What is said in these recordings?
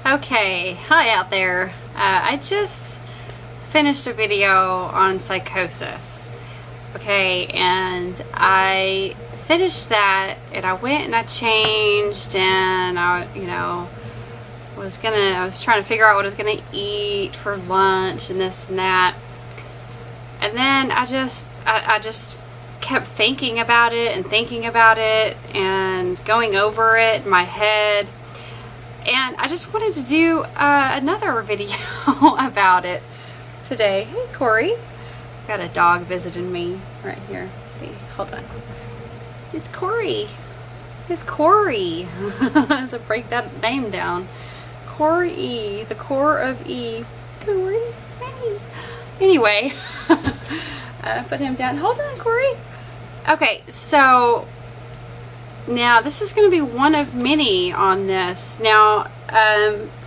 Okay, hi out there. I just finished a video on psychosis. Okay, and I finished that and I went and I changed and I was trying to figure out what I was gonna eat for lunch and this and that. And then I just kept thinking about it and going over it in my head. And I just wanted to do another video about it today. Hey, Corey. Got a dog visiting me right here. Let's see, hold on. It's Corey. It's Corey. So break that name down. Corey E. The core of E. Corey. Hey. Anyway, put him down. Hold on, Corey. Okay, so now this is going to be one of many on this. Now,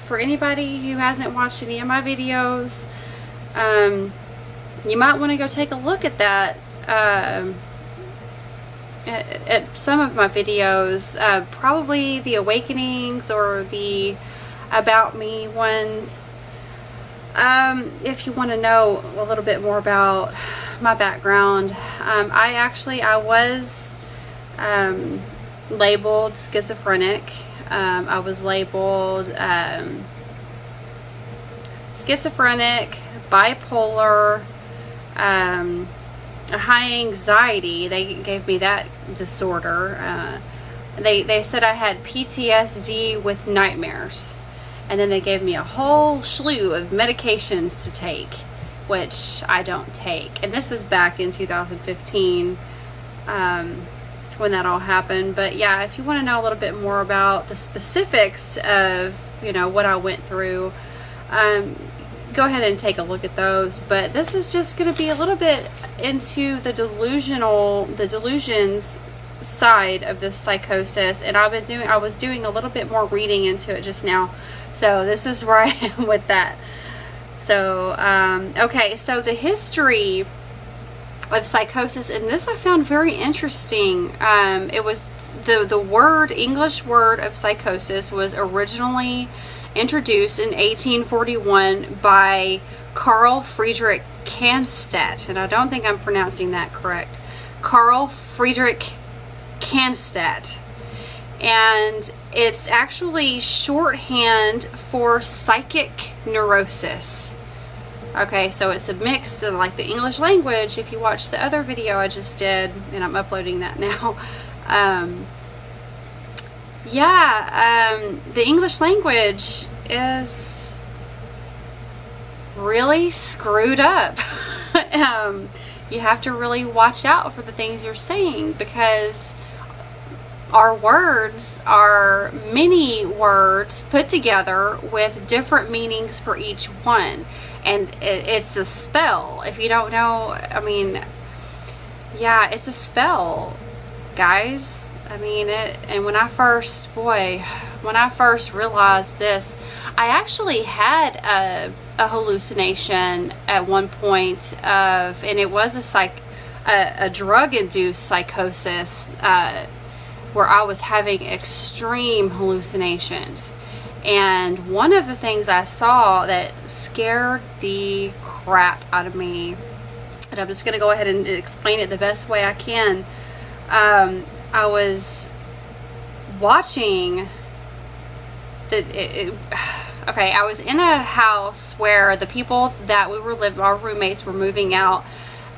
for anybody who hasn't watched any of my videos, you might want to go take a look at that, at some of my videos, probably the Awakenings or the About Me ones, if you want to know a little bit more about my background. I was labeled schizophrenic. I was labeled schizophrenic, bipolar, high anxiety. They gave me that disorder. They said I had PTSD with nightmares, and then they gave me a whole slew of medications to take, which I don't take. And this was back in 2015 when that all happened. But yeah, if you want to know a little bit more about the specifics of what I went through, go ahead and take a look at those. But this is just going to be a little bit into the delusions side of this psychosis, and I was doing a little bit more reading into it just now, so this is where I am with that. So okay, so the history of psychosis, and this I found very interesting. It was the English word of psychosis was originally introduced in 1841 by Carl Friedrich Candstedt, and I don't think I'm pronouncing that correct. Carl Friedrich Candstedt, and it's actually shorthand for psychic neurosis. Okay, so it's a mix of like the English language. If you watch the other video I just did, and I'm uploading that now, the English language is really screwed up. You have to really watch out for the things you're saying, because our words are many words put together with different meanings for each one, and it's a spell. If you don't know, I mean, yeah, it's a spell, guys. I mean it. And when I first realized this, I actually had a hallucination at one point and it was a drug-induced psychosis, where I was having extreme hallucinations. And one of the things I saw that scared the crap out of me, and I'm just going to go ahead and explain it the best way I can. I was watching I was in a house where the people that we were living, our roommates, were moving out,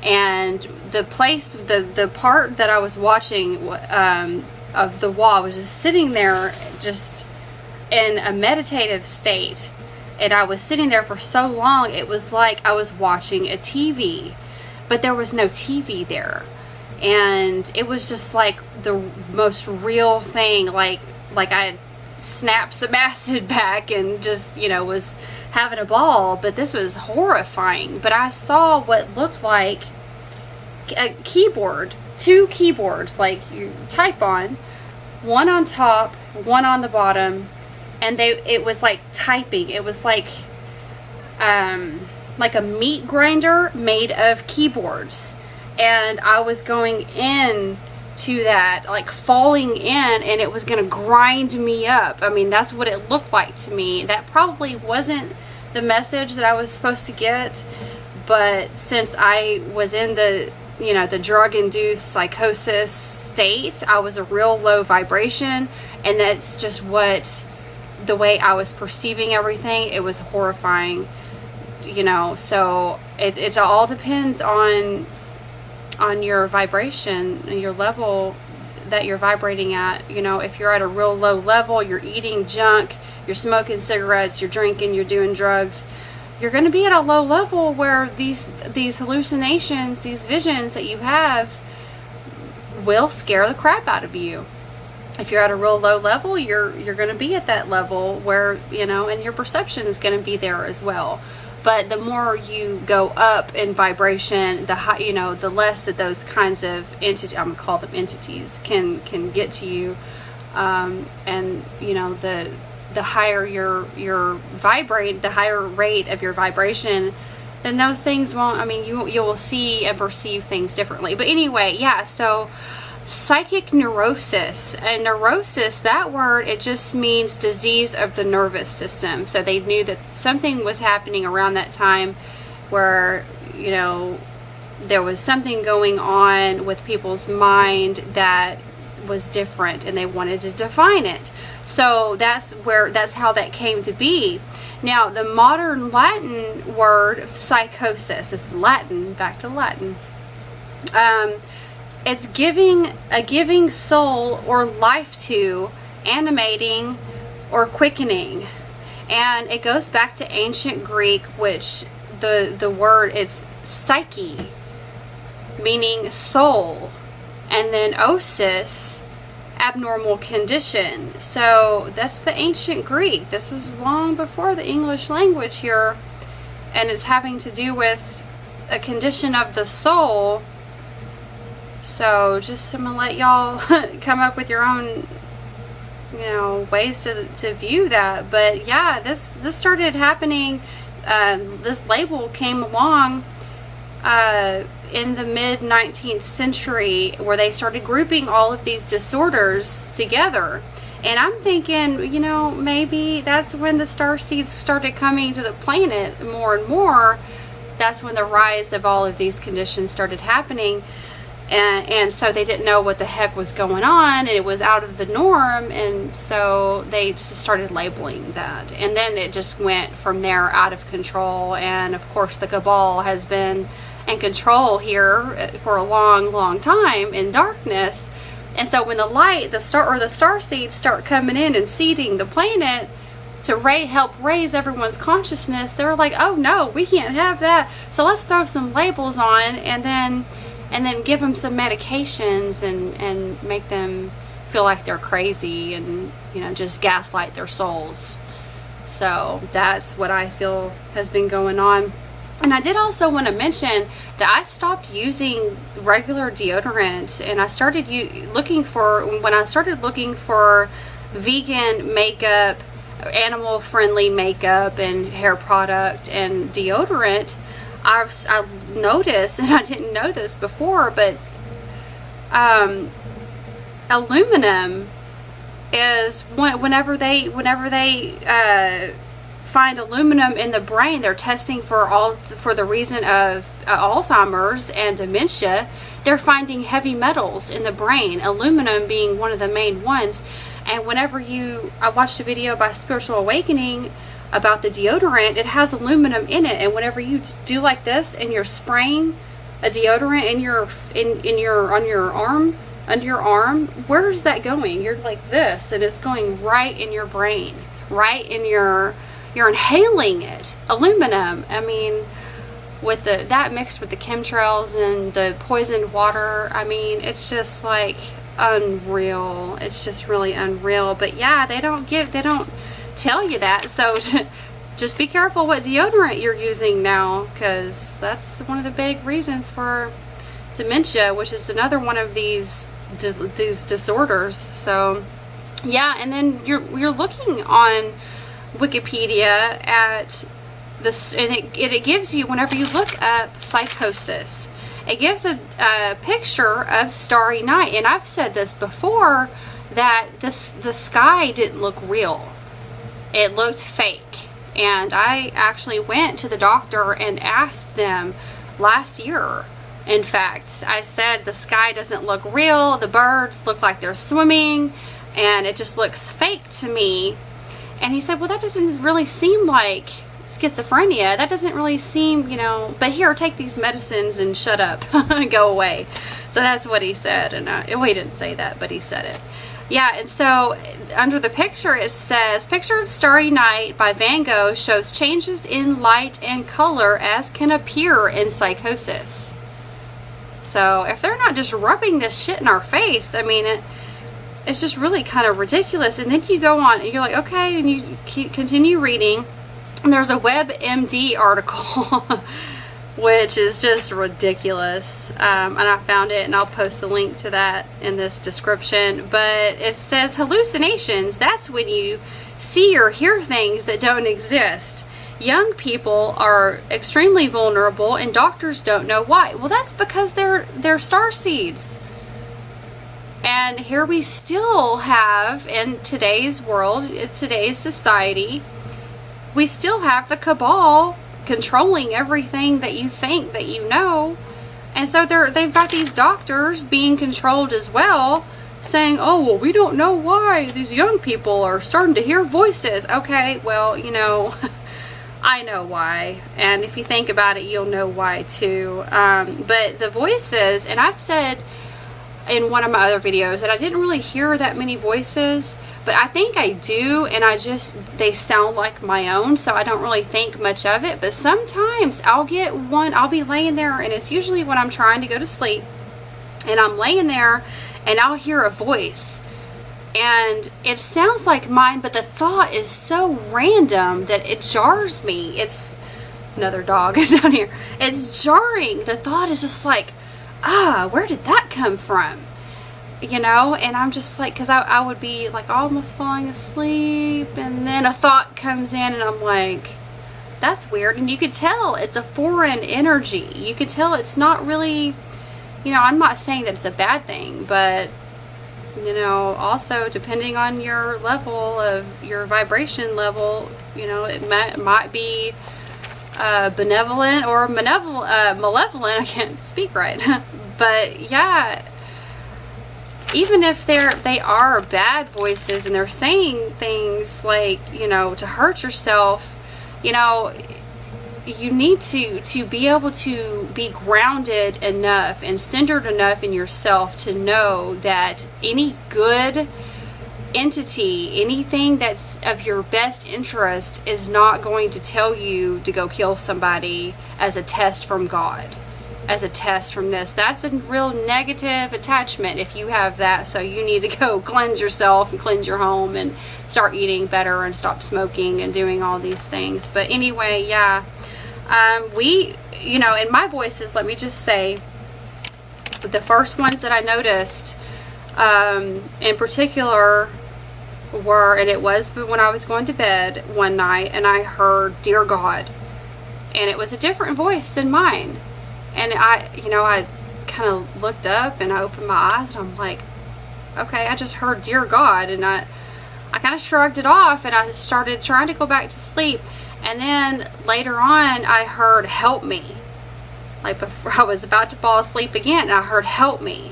and the part that I was watching of the wall was just sitting there just in a meditative state, and I was sitting there for so long it was like I was watching a TV, but there was no TV there, and it was just like the most real thing, like I snapped some acid back and just was having a ball. But this was horrifying. But I saw what looked like a keyboard, two keyboards, like you type on, one on top, one on the bottom, and it was like typing. It was like a meat grinder made of keyboards, and I was going in to that, like falling in, and it was going to grind me up. I mean, that's what it looked like to me. That probably wasn't the message that I was supposed to get, but since I was in the, you know, the drug-induced psychosis state, I was a real low vibration, and that's just what, the way I was perceiving everything, it was horrifying, you know. So it all depends on your vibration and your level that you're vibrating at. You know, if you're at a real low level, you're eating junk, you're smoking cigarettes, you're drinking, you're doing drugs, you're going to be at a low level where these hallucinations, these visions that you have will scare the crap out of you. If you're at a real low level, you're going to be at that level where, you know, and your perception is going to be there as well. But the more you go up in vibration, the high, you know, the less that those kinds of entities, I'm going to call them entities, can get to you. And, you know, the higher your vibrate, the higher rate of your vibration, then those things won't, I mean, you will see and perceive things differently. But anyway, yeah, so psychic neurosis. And neurosis, that word, it just means disease of the nervous system. So they knew that something was happening around that time where, you know, there was something going on with people's mind that was different, and they wanted to define it. So that's how that came to be. Now, the modern Latin word psychosis is Latin, back to Latin. It's giving soul or life to, animating or quickening. And it goes back to ancient Greek, which the word is psyche, meaning soul, and then osis, abnormal condition. So that's the ancient Greek. This was long before the English language here, and it's having to do with a condition of the soul. So just I'm gonna let y'all come up with your own, you know, ways to view that. But yeah, this started happening. This label came along in the mid 19th century, where they started grouping all of these disorders together. And I'm thinking, you know, maybe that's when the star seeds started coming to the planet more and more. That's when the rise of all of these conditions started happening. And so they didn't know what the heck was going on, and it was out of the norm, and so they just started labeling that. And then it just went from there out of control, and of course the cabal has been in control here for a long time in darkness. And so when the light, the star seeds start coming in and seeding the planet to help raise everyone's consciousness, they're like, oh no, we can't have that, so let's throw some labels on, and then give them some medications and make them feel like they're crazy, and, you know, just gaslight their souls. So that's what I feel has been going on. And I did also want to mention that I stopped using regular deodorant, and I started looking for vegan makeup, animal friendly makeup and hair product and deodorant. I've noticed, and I didn't know this before, but aluminum is whenever they find aluminum in the brain, they're testing for the reason of Alzheimer's and dementia. They're finding heavy metals in the brain, aluminum being one of the main ones. And I watched a video by Spiritual Awakening about the deodorant. It has aluminum in it, and whenever you do like this and you're spraying a deodorant on your arm, under your arm, where's that going? You're like this, and it's going right in your brain, right in you're inhaling it. Aluminum, I mean, with that mixed with the chemtrails and the poisoned water, I mean, it's just like unreal. It's just really unreal. But yeah, they don't tell you that, so just be careful what deodorant you're using now, because that's one of the big reasons for dementia, which is another one of these disorders. So yeah, and then you're looking on Wikipedia at this, and it gives you, whenever you look up psychosis, it gives a picture of Starry Night. And I've said this before, that the sky didn't look real. It looked fake. And I actually went to the doctor and asked them last year. In fact, I said the sky doesn't look real, the birds look like they're swimming, and it just looks fake to me. And he said, well, that doesn't really seem like schizophrenia. That doesn't really seem, you know, but here, take these medicines and shut up and go away. So that's what he said. And well, he didn't say that, but he said it. Yeah, and so under the picture it says, picture of Starry Night by Van Gogh shows changes in light and color as can appear in psychosis. So if they're not just rubbing this shit in our face, I mean, it's just really kind of ridiculous. And then you go on and you're like, okay, and you continue reading. And there's a WebMD article, which is just ridiculous. And I found it, and I'll post a link to that in this description. But it says hallucinations. That's when you see or hear things that don't exist. Young people are extremely vulnerable, and doctors don't know why. Well, that's because they're starseeds. And here we still have, in today's world, in today's society, we still have the cabal controlling everything that you think that you know. And so they've got these doctors being controlled as well, saying, oh, well, we don't know why these young people are starting to hear voices. Okay, well, you know, I know why. And if you think about it, you'll know why too. But the voices, and I've said in one of my other videos that I didn't really hear that many voices, but I think I do, and they sound like my own, so I don't really think much of it. But sometimes I'll get one, I'll be laying there, and it's usually when I'm trying to go to sleep, and I'm laying there, and I'll hear a voice, and it sounds like mine, but the thought is so random that it jars me. It's another dog down here. It's jarring. The thought is just like, where did that come from? You know, and I'm just like, because I would be like almost falling asleep, and then a thought comes in, and I'm like, that's weird. And you could tell it's a foreign energy. You could tell it's not really, you know, I'm not saying that it's a bad thing, but, you know, also depending on your level of your vibration level, you know, it might be benevolent or malevolent. I can't speak right. But yeah, even if they are bad voices and they're saying things like, you know, to hurt yourself, you know, you need to be able to be grounded enough and centered enough in yourself to know that any good entity, anything that's of your best interest, is not going to tell you to go kill somebody as a test from God, as a test from this. That's a real negative attachment if you have that. So you need to go cleanse yourself and cleanse your home and start eating better and stop smoking and doing all these things. But anyway, yeah, we, you know, in my voices, let me just say, the first ones that I noticed in particular were, and it was when I was going to bed one night, and I heard "Dear God," and it was a different voice than mine. And I kind of looked up and I opened my eyes, and I'm like, okay, I just heard "Dear God," and I kind of shrugged it off, and I started trying to go back to sleep. And then later on, I heard "Help me," like before I was about to fall asleep again, and I heard "Help me."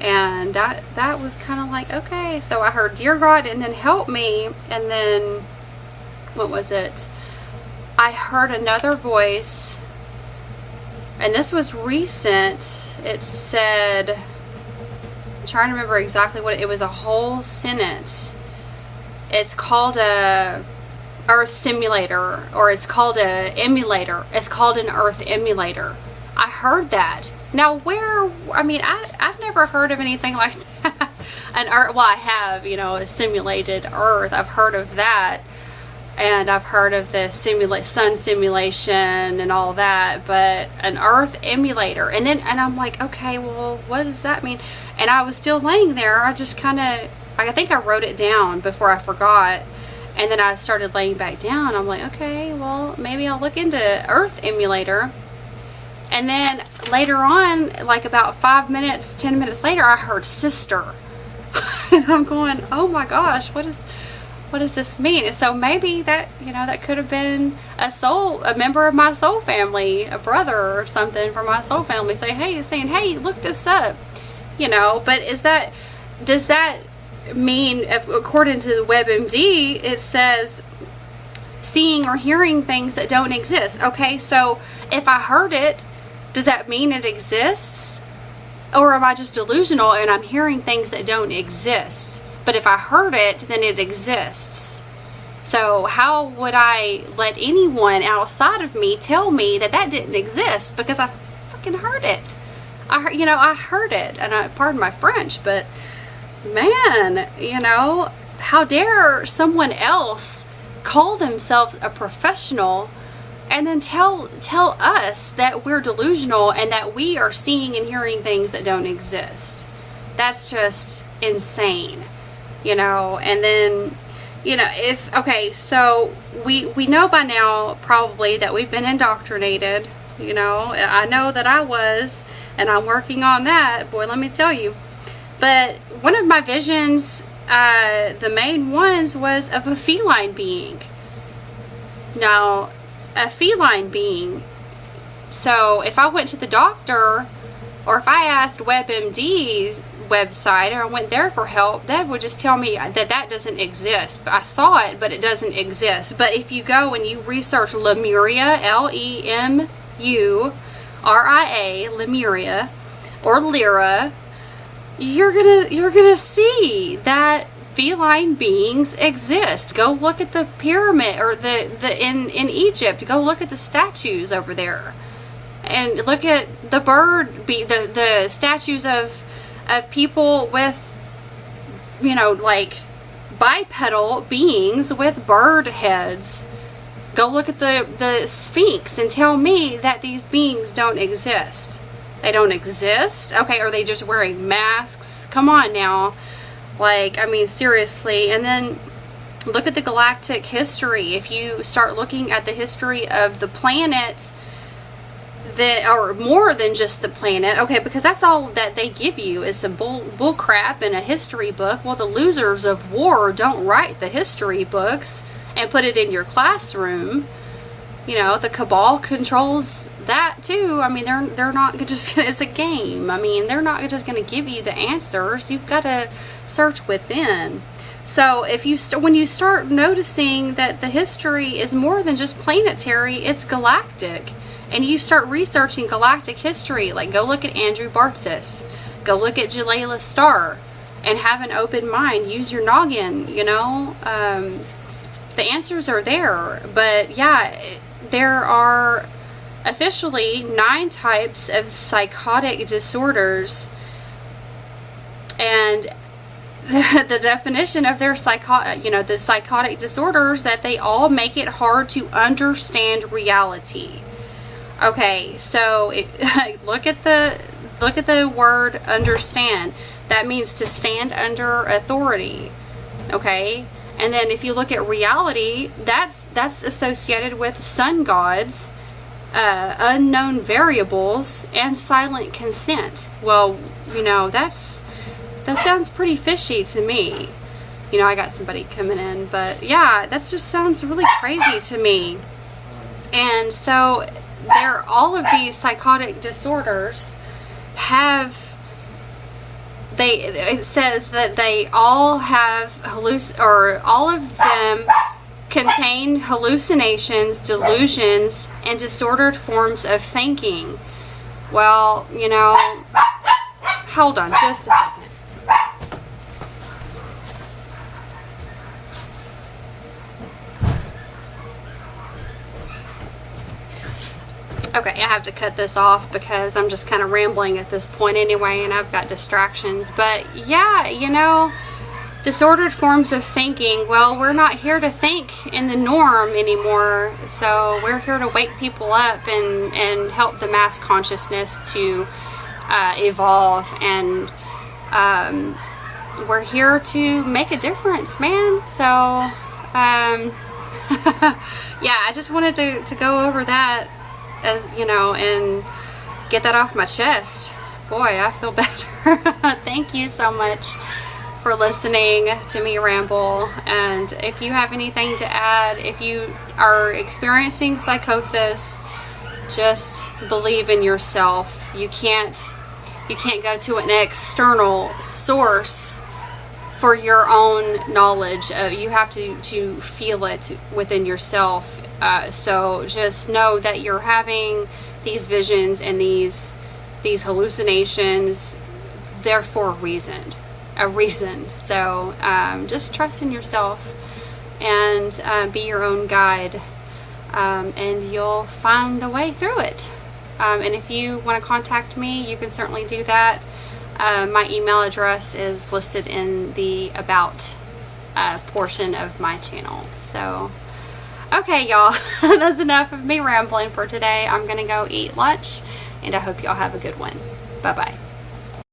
And that was kind of like, okay, so I heard "Dear God" and then "Help me," and then what was it? I heard another voice, and this was recent. It said, I'm trying to remember exactly what it was, a whole sentence. It's called a Earth simulator, or it's called a emulator. It's called an Earth emulator. I heard that. Now, I've never heard of anything like that. An Earth, well, I have, you know, a simulated Earth. I've heard of that. And I've heard of the sun simulation and all that. But an Earth emulator. And I'm like, okay, well, what does that mean? And I was still laying there. I just kind of, I think I wrote it down before I forgot. And then I started laying back down. I'm like, okay, well, maybe I'll look into Earth emulator. And then later on, like about 5 minutes, 10 minutes later, I heard sister. And I'm going, oh my gosh, what does this mean? And so maybe that, that could have been a member of my soul family, a brother or something from my soul family saying, hey, look this up. But does that mean, according to the WebMD, it says seeing or hearing things that don't exist. Okay, so if I heard it, does that mean it exists? Or am I just delusional and I'm hearing things that don't exist? But if I heard it, then it exists. So how would I let anyone outside of me tell me that didn't exist? Because I fucking heard it. I heard it. And pardon my French, but man, how dare someone else call themselves a professional and then tell us that we're delusional and that we are seeing and hearing things that don't exist. That's just insane, and then, so we know by now probably that we've been indoctrinated, I know that I was, and I'm working on that, boy, let me tell you. But one of my visions, the main ones, was of a feline being. Now, a feline being. So if I went to the doctor, or if I asked WebMD's website, or I went there for help, that would just tell me that doesn't exist. I saw it, but it doesn't exist. But if you go and you research Lemuria, Lemuria, Lemuria, or Lyra, you're gonna see that feline beings exist. Go look at the pyramid, or in Egypt. Go look at the statues over there, and look at the the statues of people with, like bipedal beings with bird heads. Go look at the Sphinx and tell me that these beings don't exist. They don't exist? Okay, are they just wearing masks? Come on now. Seriously. And then look at the galactic history. If you start looking at the history of the planet, or more than just the planet, okay, because that's all that they give you is some bull crap in a history book. Well, the losers of war don't write the history books and put it in your classroom. The cabal controls that too. They're not just, it's a game. They're not just going to give you the answers. You've got to search within. So if when you start noticing that the history is more than just planetary, it's galactic, and you start researching galactic history, like go look at Andrew Bartzis, go look at Jalailah Star, and have an open mind. Use your noggin. The answers are there. But yeah, there are officially 9 types of psychotic disorders, and the definition of their the psychotic disorders, that they all make it hard to understand reality. Okay, so look at the word understand. That means to stand under authority. Okay, and then if you look at reality, that's associated with sun gods, unknown variables, and silent consent. Well, that sounds pretty fishy to me. I got somebody coming in, but yeah, that just sounds really crazy to me. And so all of these psychotic disorders it says that they all have all of them contain hallucinations, delusions, and disordered forms of thinking. Well, hold on just a second. Okay, I have to cut this off because I'm just kind of rambling at this point anyway, and I've got distractions. But yeah, disordered forms of thinking. Well, we're not here to think in the norm anymore, so we're here to wake people up and help the mass consciousness to evolve, and we're here to make a difference, man. So yeah, I just wanted to go over that, and get that off my chest. Boy, I feel better. Thank you so much for listening to me ramble. And if you have anything to add, if you are experiencing psychosis, just believe in yourself. You can't go to an external source for your own knowledge. You have to feel it within yourself. So just know that you're having these visions and these hallucinations. They're for a reason. So just trust in yourself and be your own guide, and you'll find the way through it. And if you want to contact me, you can certainly do that. My email address is listed in the About portion of my channel. So, okay, y'all, that's enough of me rambling for today. I'm going to go eat lunch, and I hope y'all have a good one. Bye-bye.